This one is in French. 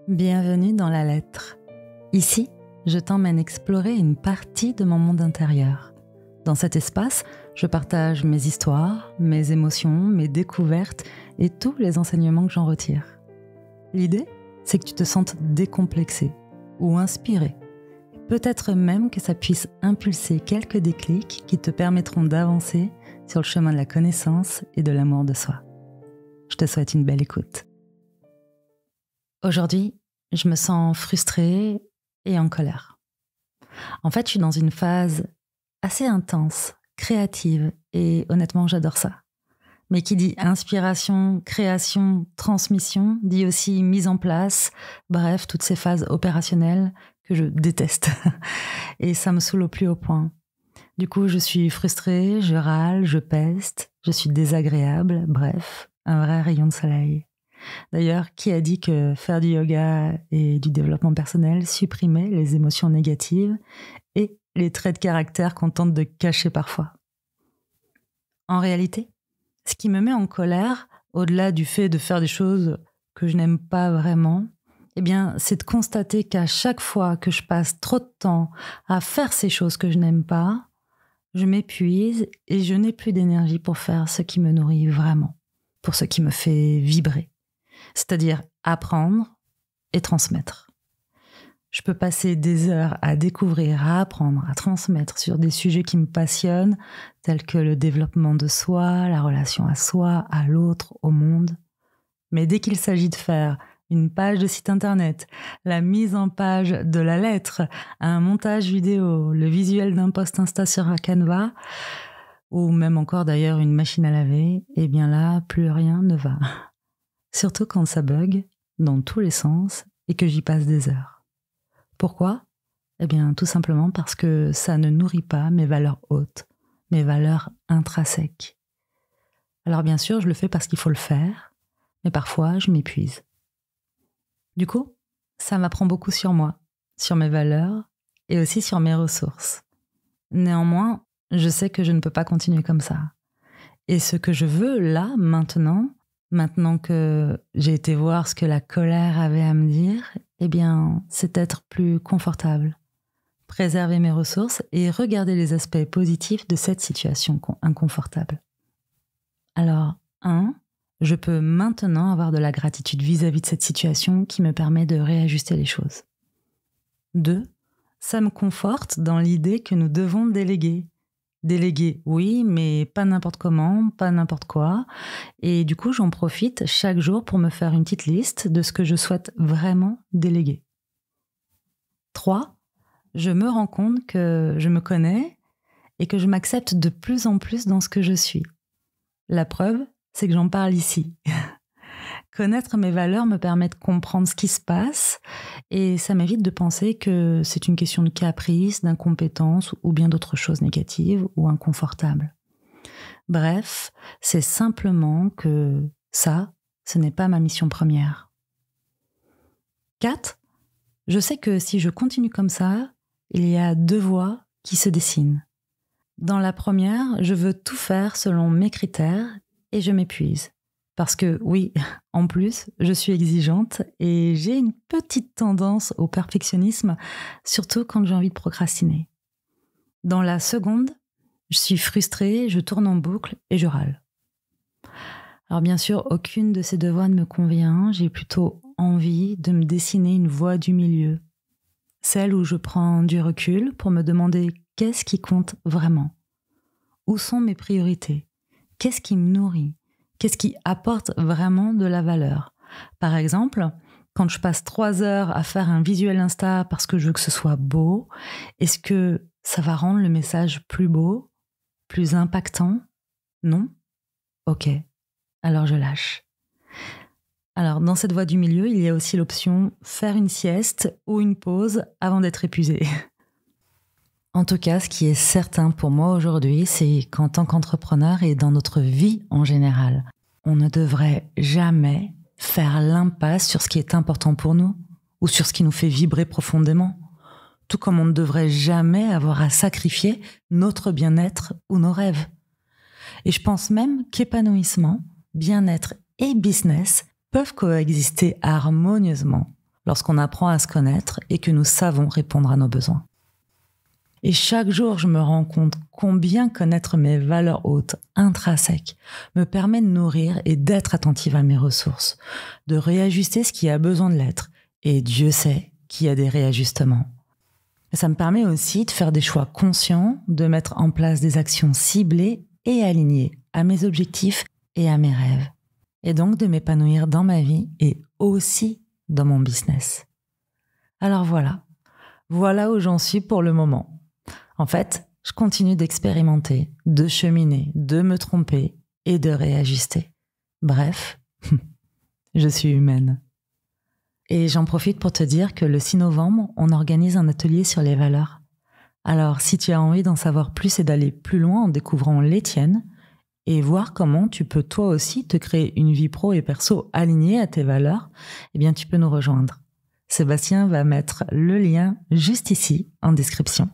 Bienvenue dans la lettre. Ici, je t'emmène explorer une partie de mon monde intérieur. Dans cet espace, je partage mes histoires, mes émotions, mes découvertes et tous les enseignements que j'en retire. L'idée, c'est que tu te sentes décomplexé ou inspiré. Peut-être même que ça puisse impulser quelques déclics qui te permettront d'avancer sur le chemin de la connaissance et de l'amour de soi. Je te souhaite une belle écoute. Aujourd'hui, je me sens frustrée et en colère. En fait, je suis dans une phase assez intense, créative, et honnêtement, j'adore ça. Mais qui dit inspiration, création, transmission, dit aussi mise en place, bref, toutes ces phases opérationnelles que je déteste. Et ça me saoule au plus haut point. Du coup, je suis frustrée, je râle, je peste, je suis désagréable, bref, un vrai rayon de soleil. D'ailleurs, qui a dit que faire du yoga et du développement personnel supprimait les émotions négatives et les traits de caractère qu'on tente de cacher parfois? En réalité, ce qui me met en colère, au-delà du fait de faire des choses que je n'aime pas vraiment, eh bien, c'est de constater qu'à chaque fois que je passe trop de temps à faire ces choses que je n'aime pas, je m'épuise et je n'ai plus d'énergie pour faire ce qui me nourrit vraiment, pour ce qui me fait vibrer. C'est-à-dire apprendre et transmettre. Je peux passer des heures à découvrir, à apprendre, à transmettre sur des sujets qui me passionnent, tels que le développement de soi, la relation à soi, à l'autre, au monde. Mais dès qu'il s'agit de faire une page de site internet, la mise en page de la lettre, un montage vidéo, le visuel d'un post Insta sur un Canva, ou même encore d'ailleurs une machine à laver, eh bien là, plus rien ne va. Surtout quand ça bug dans tous les sens et que j'y passe des heures. Pourquoi ? Eh bien, tout simplement parce que ça ne nourrit pas mes valeurs hautes, mes valeurs intrinsèques. Alors bien sûr, je le fais parce qu'il faut le faire, mais parfois je m'épuise. Du coup, ça m'apprend beaucoup sur moi, sur mes valeurs et aussi sur mes ressources. Néanmoins, je sais que je ne peux pas continuer comme ça. Et ce que je veux là, maintenant que j'ai été voir ce que la colère avait à me dire, eh bien, c'est être plus confortable, préserver mes ressources et regarder les aspects positifs de cette situation inconfortable. Alors, 1, je peux maintenant avoir de la gratitude vis-à-vis de cette situation qui me permet de réajuster les choses. 2, ça me conforte dans l'idée que nous devons déléguer. Déléguer, oui, mais pas n'importe comment, pas n'importe quoi. Et du coup, j'en profite chaque jour pour me faire une petite liste de ce que je souhaite vraiment déléguer. 3, je me rends compte que je me connais et que je m'accepte de plus en plus dans ce que je suis. La preuve, c'est que j'en parle ici. Connaître mes valeurs me permet de comprendre ce qui se passe et ça m'évite de penser que c'est une question de caprice, d'incompétence ou bien d'autres choses négatives ou inconfortables. Bref, c'est simplement que ça, ce n'est pas ma mission première. 4, je sais que si je continue comme ça, il y a 2 voies qui se dessinent. Dans la première, je veux tout faire selon mes critères et je m'épuise. Parce que oui, en plus, je suis exigeante et j'ai une petite tendance au perfectionnisme, surtout quand j'ai envie de procrastiner. Dans la seconde, je suis frustrée, je tourne en boucle et je râle. Alors bien sûr, aucune de ces 2 voies ne me convient, j'ai plutôt envie de me dessiner une voie du milieu. Celle où je prends du recul pour me demander qu'est-ce qui compte vraiment. Où sont mes priorités ? Qu'est-ce qui me nourrit ? Qu'est-ce qui apporte vraiment de la valeur ? Par exemple, quand je passe 3 heures à faire un visuel Insta parce que je veux que ce soit beau, est-ce que ça va rendre le message plus beau, plus impactant ? Non ? Ok, alors je lâche. Alors, dans cette voie du milieu, il y a aussi l'option faire une sieste ou une pause avant d'être épuisé. En tout cas, ce qui est certain pour moi aujourd'hui, c'est qu'en tant qu'entrepreneur et dans notre vie en général, on ne devrait jamais faire l'impasse sur ce qui est important pour nous ou sur ce qui nous fait vibrer profondément. Tout comme on ne devrait jamais avoir à sacrifier notre bien-être ou nos rêves. Et je pense même qu'épanouissement, bien-être et business peuvent coexister harmonieusement. lorsqu'on apprend à se connaître et que nous savons répondre à nos besoins. Et chaque jour, je me rends compte combien connaître mes valeurs hautes, intrinsèques, me permet de nourrir et d'être attentive à mes ressources, de réajuster ce qui a besoin de l'être. Et Dieu sait qu'il y a des réajustements. Et ça me permet aussi de faire des choix conscients, de mettre en place des actions ciblées et alignées à mes objectifs et à mes rêves. Et donc de m'épanouir dans ma vie et aussi dans mon business. Alors voilà où j'en suis pour le moment. En fait, je continue d'expérimenter, de cheminer, de me tromper et de réajuster. Bref, je suis humaine. Et j'en profite pour te dire que le 6 novembre, on organise un atelier sur les valeurs. Alors, si tu as envie d'en savoir plus et d'aller plus loin en découvrant les tiennes et voir comment tu peux toi aussi te créer une vie pro et perso alignée à tes valeurs, eh bien, tu peux nous rejoindre. Sébastien va mettre le lien juste ici en description.